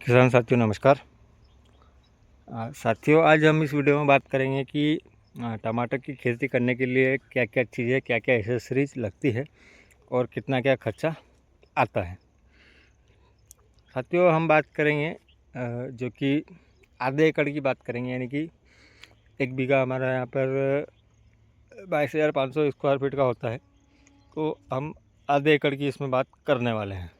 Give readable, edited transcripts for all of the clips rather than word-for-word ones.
किसान साथियों नमस्कार। साथियों आज हम इस वीडियो में बात करेंगे कि टमाटर की खेती करने के लिए क्या क्या चीज़ें, क्या क्या एसेसरीज लगती है और कितना क्या खर्चा आता है। साथियों हम बात करेंगे जो कि आधे एकड़ की बात करेंगे, यानी कि 1 बीघा हमारा यहाँ पर 22,500 स्क्वायर फीट का होता है, तो हम आधे एकड़ की इसमें बात करने वाले हैं।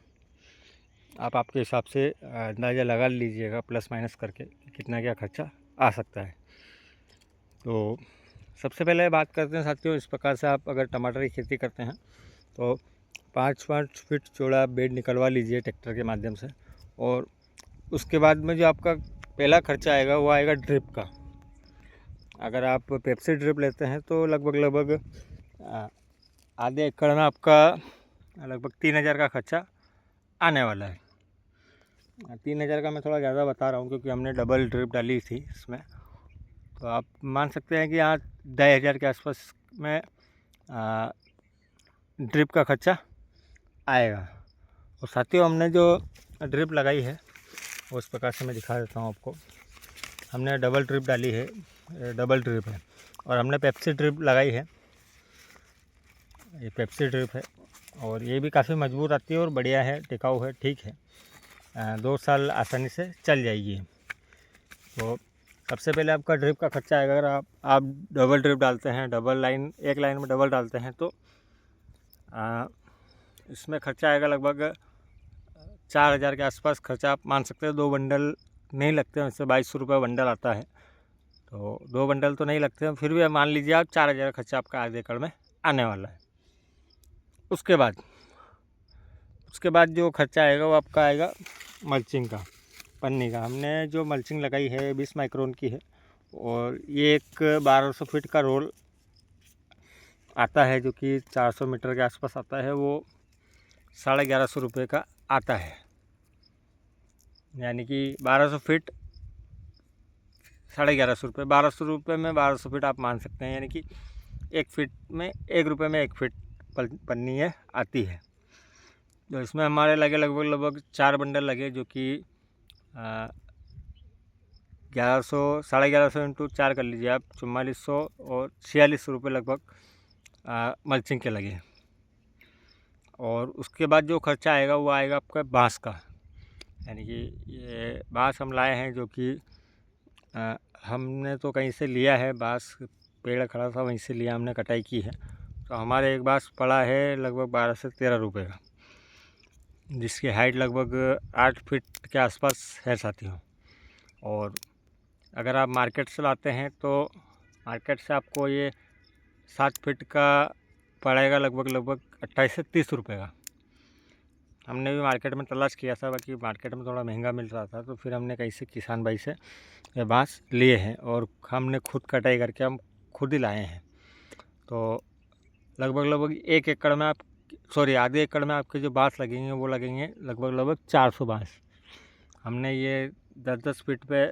आप आपके हिसाब से अंदाज़ा लगा लीजिएगा प्लस माइनस करके कितना क्या खर्चा आ सकता है। तो सबसे पहले बात करते हैं साथियों, इस प्रकार से आप अगर टमाटर की खेती करते हैं तो 5-5 फीट चौड़ा बेड निकलवा लीजिए ट्रैक्टर के माध्यम से। और उसके बाद में जो आपका पहला खर्चा आएगा वो आएगा ड्रिप का। अगर आप पेप्सी ड्रिप लेते हैं तो लगभग आधे एकड़ में आपका लगभग 3,000 का खर्चा आने वाला है। 3,000 का मैं थोड़ा ज़्यादा बता रहा हूँ क्योंकि हमने डबल ड्रिप डाली थी इसमें, तो आप मान सकते हैं कि यहाँ 10,000 के आसपास में ड्रिप का खर्चा आएगा। और साथियों हमने जो ड्रिप लगाई है उस प्रकार से मैं दिखा देता हूँ आपको। हमने डबल ड्रिप डाली है, डबल ड्रिप है, और हमने पेप्सी ड्रिप लगाई है। ये पेप्सी ड्रिप है और ये भी काफ़ी मजबूत आती है और बढ़िया है, टिकाऊ है, ठीक है। 2 साल आसानी से चल जाएगी। तो सबसे पहले आपका ड्रिप का खर्चा आएगा। अगर आप डबल ड्रिप डालते हैं, डबल लाइन, एक लाइन में डबल डालते हैं, तो इसमें खर्चा आएगा लगभग 4,000 के आसपास खर्चा आप मान सकते हैं। 2 बंडल नहीं लगते हैं, वैसे 2200 रुपये बंडल आता है, तो 2 बंडल तो नहीं लगते हैं, फिर भी मान लीजिए आप 4,000 का खर्चा आपका आधे एकड़ में आने वाला है। उसके बाद जो खर्चा आएगा वो आपका आएगा मल्चिंग का, पन्नी का। हमने जो मल्चिंग लगाई है 20 माइक्रोन की है, और ये एक 1200 फीट का रोल आता है जो कि 400 मीटर के आसपास आता है। वो 1150 रुपये का आता है, यानी कि 1200 फीट 1150 रुपये, 1200 रुपये में 1200 फीट आप मान सकते हैं, यानी कि 1 फीट में 1 रुपये में 1 फीट पन्नी है आती है। तो इसमें हमारे लगे लगभग 4 बंडल लगे, जो कि 1100, 1150 इंटू 4 कर लीजिए आप, 4400 और 4600 रुपये लगभग मल्चिंग के लगे। और उसके बाद जो खर्चा आएगा वो आएगा आपका बांस का, यानी कि ये बांस हम लाए हैं, जो कि हमने तो कहीं से लिया है। बांस पेड़ खड़ा था वहीं से लिया, हमने कटाई की है। तो हमारे एक बांस पड़ा है लगभग 12 से 13 रुपये का, जिसकी हाइट लगभग 8 फीट के आसपास है साथियों। और अगर आप मार्केट से लाते हैं तो मार्केट से आपको ये 7 फीट का पड़ेगा लगभग 28 से 30 रुपये का। हमने भी मार्केट में तलाश किया था, बाकी मार्केट में थोड़ा महंगा मिल रहा था, तो फिर हमने कहीं से किसान भाई से ये बांस लिए हैं और हमने खुद कटाई करके हम खुद ही लाए हैं। तो लगभग 1 एकड़ में आधे एकड़ में आपके जो बांस लगेंगे वो लगेंगे लगभग 400 बांस। हमने ये 10-10 फीट पे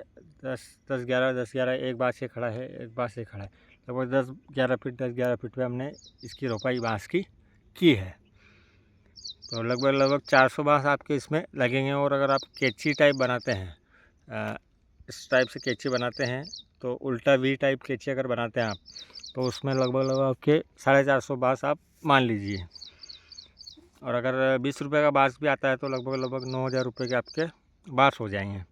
10-11 एक बांस ये खड़ा है, एक बांस ये खड़ा है, लगभग 10-11 फीट पे हमने इसकी रोपाई बांस की है। तो लगभग 400 बांस आपके इसमें लगेंगे। और अगर आप कैंची टाइप बनाते हैं, इस टाइप से कैंची बनाते हैं, तो उल्टा वी टाइप कैंची अगर बनाते हैं आप, तो उसमें लगभग आपके 450 बांस आप मान लीजिए। और अगर 20 रुपये का बांस भी आता है तो लगभग 9,000 रुपये के आपके बांस हो जाएंगे,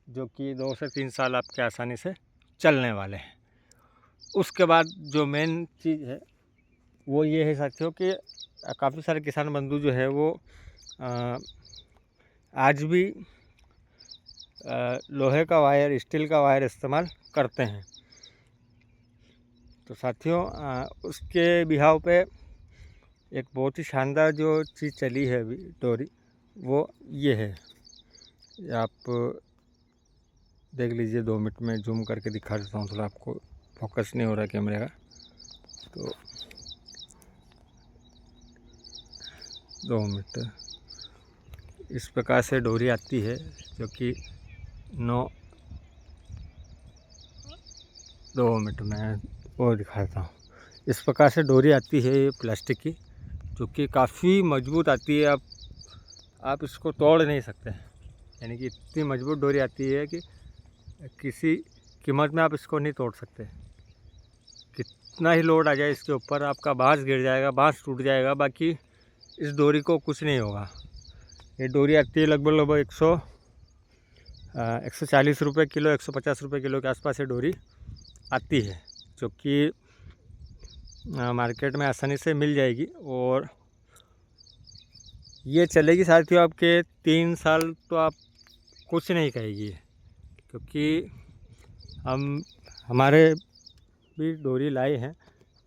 जो कि 2 से 3 साल आपके आसानी से चलने वाले हैं। उसके बाद जो मेन चीज़ है वो ये है साथियों कि काफ़ी सारे किसान बंधु जो है वो आज भी लोहे का वायर, स्टील का वायर इस्तेमाल करते हैं। तो साथियों उसके बिहाव पे एक बहुत ही शानदार जो चीज़ चली है अभी डोरी, वो ये है। आप देख लीजिए, 2 मिनट में जूम करके दिखा देता हूँ, थोड़ा आपको फोकस नहीं हो रहा कैमरे का। तो 2 मिनट, इस प्रकार से डोरी आती है, जो कि 2 मिनट में वो दिखाता हूँ। इस प्रकार से डोरी आती है ये प्लास्टिक की, जो कि काफ़ी मजबूत आती है। आप इसको तोड़ नहीं सकते हैं। यानी कि इतनी मजबूत डोरी आती है कि किसी कीमत में आप इसको नहीं तोड़ सकते। कितना ही लोड आ जाए इसके ऊपर, आपका बांस गिर जाएगा, बांस टूट जाएगा, बाकी इस डोरी को कुछ नहीं होगा। ये डोरी आती है लगभग 140 रुपये किलो, 150 रुपये किलो के आसपास ये डोरी आती है, जो कि मार्केट में आसानी से मिल जाएगी। और ये चलेगी साथियों आपके 3 साल, तो आप कुछ नहीं कहेगी, क्योंकि हमारे भी डोरी लाए हैं।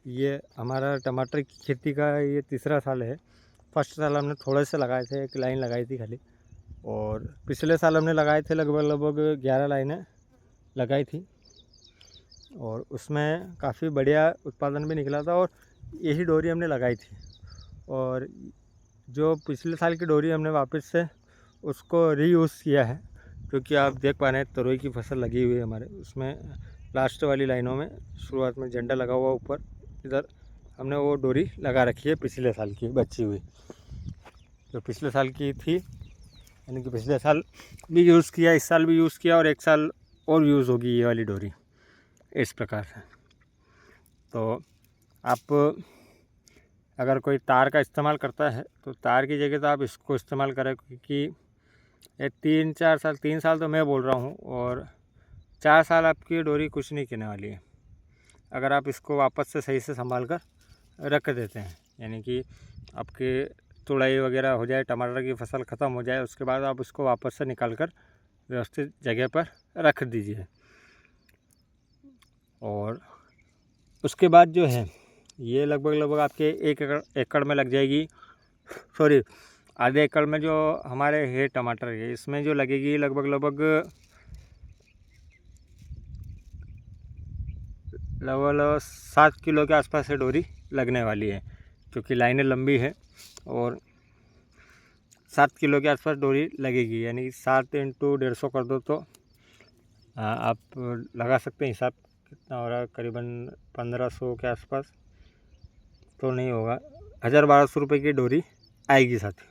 ये हमारा टमाटर की खेती का ये तीसरा साल है। फर्स्ट साल हमने थोड़े से लगाए थे, एक लाइन लगाई थी खाली, और पिछले साल हमने लगाए थे लगभग 11 लाइनें लगाई थी, और उसमें काफ़ी बढ़िया उत्पादन भी निकला था, और यही डोरी हमने लगाई थी। और जो पिछले साल की डोरी हमने वापस से उसको रीयूज़ किया है, क्योंकि आप देख पा रहे हैं तरोई की फसल लगी हुई है हमारे, उसमें लास्ट वाली लाइनों में शुरुआत में झंडा लगा हुआ ऊपर, इधर हमने वो डोरी लगा रखी है पिछले साल की बची हुई, जो पिछले साल की थी, यानी कि पिछले साल भी यूज़ किया, इस साल भी यूज़ किया, और एक साल और यूज़ होगी ये वाली डोरी, इस प्रकार से। तो आप अगर कोई तार का इस्तेमाल करता है तो तार की जगह तो आप इसको इस्तेमाल करें, क्योंकि ये 3-4 साल, 3 साल तो मैं बोल रहा हूँ, और 4 साल आपकी डोरी कुछ नहीं कहने वाली है, अगर आप इसको वापस से सही से संभाल कर रख देते हैं। यानी कि आपके तुड़ाई वगैरह हो जाए, टमाटर की फसल ख़त्म हो जाए, उसके बाद आप उसको वापस से निकाल कर व्यवस्थित जगह पर रख दीजिए। और उसके बाद जो है ये लगभग आपके 1 एकड़ में लग जाएगी, सॉरी आधे एकड़ में जो हमारे है टमाटर है, इसमें जो लगेगी लगभग 7 किलो के आसपास से डोरी लगने वाली है, क्योंकि लाइनें लंबी है, और 7 किलो के आसपास डोरी लगेगी। यानी 7 × 150 कर दो तो आप लगा सकते हैं हिसाब कितना हो रहा है, करीबन 1500 के आसपास तो नहीं होगा, 1000-1200 रुपये की डोरी आएगी साथी।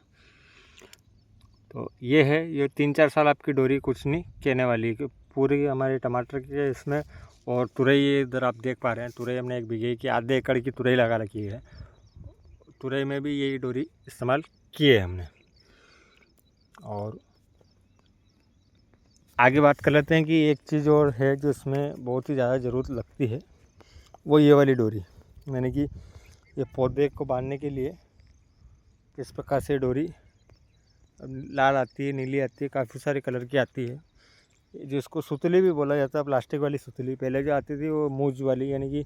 तो ये है, ये 3-4 साल आपकी डोरी कुछ नहीं कहने वाली, कि पूरी हमारे टमाटर की इसमें। और तुरई इधर आप देख पा रहे हैं, तुरई हमने 1 बीघे की, आधे एकड़ की तुरई लगा रखी है। तुरई में भी यही डोरी इस्तेमाल की है हमने। और आगे बात कर लेते हैं कि एक चीज़ और है जो इसमें बहुत ही ज़्यादा ज़रूरत लगती है, वो ये वाली डोरी, यानी कि ये पौधे को बांधने के लिए किस प्रकार से डोरी लाल आती है, नीली आती है, काफ़ी सारे कलर की आती है, जिसको सुतली भी बोला जाता है। प्लास्टिक वाली सुतली, पहले जो आती थी वो मूज वाली, यानी कि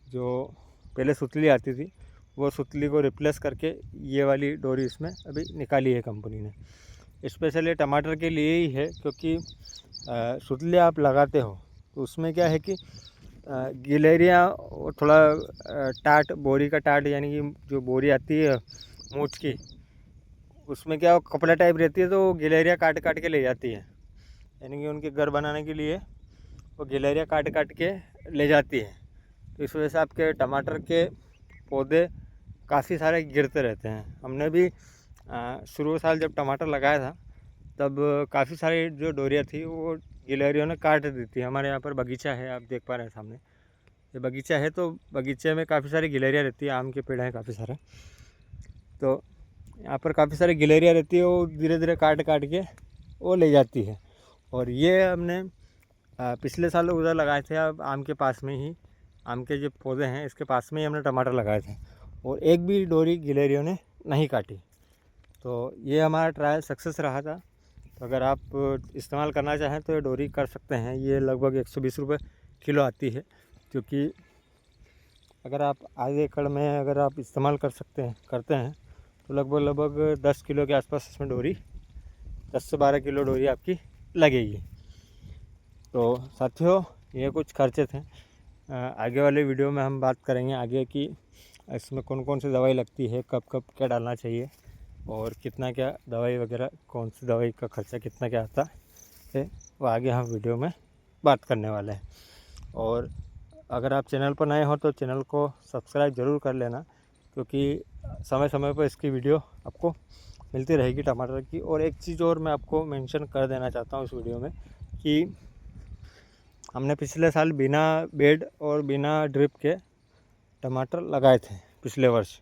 जो पहले सुतली आती थी वो सुतली को रिप्लेस करके ये वाली डोरी इसमें अभी निकाली है कंपनी ने। स्पेशली टमाटर के लिए ही है, क्योंकि सुतली आप लगाते हो तो उसमें क्या है कि गिलहरियाँ थोड़ा टाट, बोरी का टाट, यानी कि जो बोरी आती है मूछ की, उसमें क्या कपड़ा टाइप रहती है, तो गिलहरियाँ काट काट के ले जाती है, यानी कि उनके घर बनाने के लिए वो गिलहरियाँ काट काट के ले जाती है। तो इस वजह से आपके टमाटर के पौधे काफ़ी सारे गिरते रहते हैं। हमने भी शुरू साल जब टमाटर लगाया था तब काफ़ी सारी जो डोरियाँ थी वो गिलहरियों ने काट दी थी। हमारे यहाँ पर बगीचा है, आप देख पा रहे हैं सामने ये बगीचा है, तो बगीचे में काफ़ी सारी गिलहरियाँ रहती है, आम के पेड़ हैं काफ़ी सारे, तो यहाँ पर काफ़ी सारी गिलहरियाँ रहती है, वो धीरे धीरे काट काट के वो ले जाती है। और ये हमने पिछले साल उधर लगाए थे, अब आम के पास में ही, आम के जो पौधे हैं इसके पास में ही हमने टमाटर लगाए थे, और एक भी डोरी गिलहरियों ने नहीं काटी। तो ये हमारा ट्रायल सक्सेस रहा था। तो अगर आप इस्तेमाल करना चाहें तो ये डोरी कर सकते हैं। ये लगभग 120 रुपये किलो आती है, क्योंकि अगर आप आधे एकड़ में अगर आप इस्तेमाल करते हैं तो लगभग 10 किलो के आसपास इसमें डोरी, 10 से 12 किलो डोरी आपकी लगेगी। तो साथियों ये कुछ खर्चे थे। आगे वाले वीडियो में हम बात करेंगे आगे कि इसमें कौन कौन सी दवाई लगती है, कब कब क्या डालना चाहिए, और कितना क्या दवाई वगैरह, कौन सी दवाई का खर्चा कितना क्या आता है, वो आगे हम वीडियो में बात करने वाले हैं। और अगर आप चैनल पर नए हो तो चैनल को सब्सक्राइब ज़रूर कर लेना, क्योंकि समय समय पर इसकी वीडियो आपको मिलती रहेगी टमाटर की। और एक चीज़ और मैं आपको मेंशन कर देना चाहता हूँ इस वीडियो में कि हमने पिछले साल बिना बेड और बिना ड्रिप के टमाटर लगाए थे पिछले वर्ष।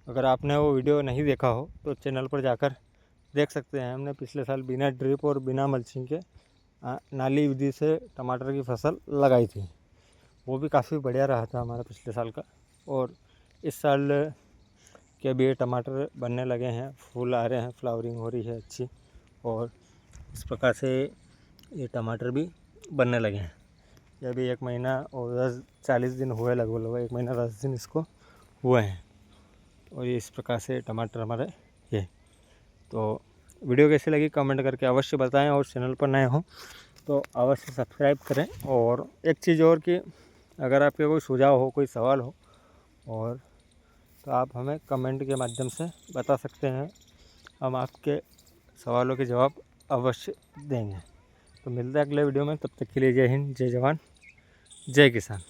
अगर आपने वो वीडियो नहीं देखा हो तो चैनल पर जाकर देख सकते हैं। हमने पिछले साल बिना ड्रिप और बिना मल्चिंग के नाली विधि से टमाटर की फसल लगाई थी। वो भी काफ़ी बढ़िया रहा था हमारा पिछले साल का। और इस साल के भी टमाटर बनने लगे हैं, फूल आ रहे हैं, फ्लावरिंग हो रही है अच्छी। और इस प्रकार से ये टमाटर भी बनने लगे हैं। ये अभी 1 महीना और 40 दिन हुए, लगभग 1 महीना 10 दिन इसको हुए हैं। और ये इस प्रकार से टमाटर हमारे ये। तो वीडियो कैसी लगी कमेंट करके अवश्य बताएं। और चैनल पर नए हों तो अवश्य सब्सक्राइब करें। और एक चीज़ और कि अगर आपके कोई सुझाव हो, कोई सवाल हो और तो आप हमें कमेंट के माध्यम से बता सकते हैं। हम आपके सवालों के जवाब अवश्य देंगे। तो मिलते हैं अगले वीडियो में, तब तक के लिए जय हिंद, जय जवान, जय किसान।